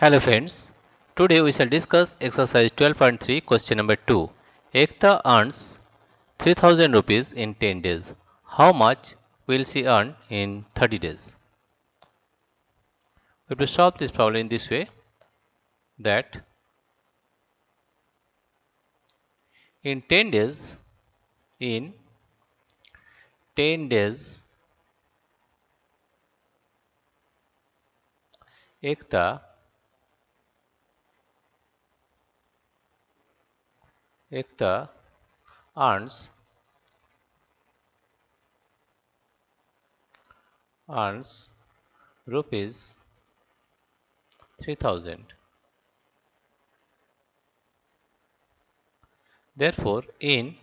Hello friends, today we shall discuss exercise 12.3 question number 2. Ekta earns 3000 rupees in 10 days. How much will she earn in 30 days? We have to solve this problem in this way that in 10 days, in 10 days, Ekta earns rupees 3000. Therefore, in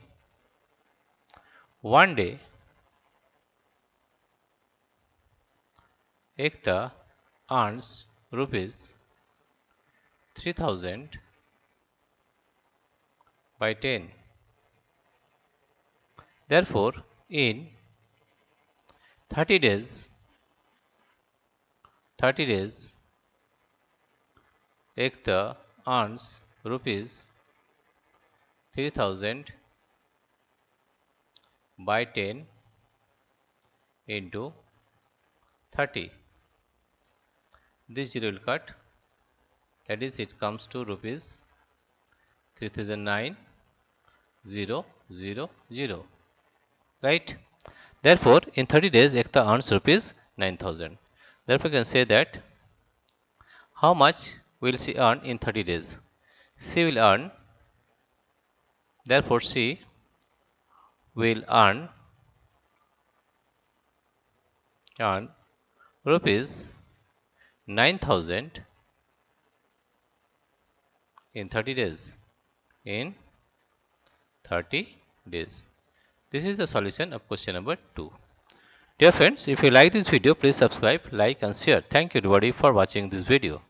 one day, Ekta earns rupees 3000 by 10. Therefore, in 30 days, Ekta earns rupees 3000 by 10 into 30. This zero will cut, that is it comes to rupees 3009,000, right? Therefore, in 30 days, Ekta earns rupees 9000. Therefore, you can say that how much will she earn in 30 days? She will earn, therefore, she will earn rupees 9000 in 30 days. In 30 days. This is the solution of question number 2. Dear friends, if you like this video, please subscribe, like and share. Thank you everybody for watching this video.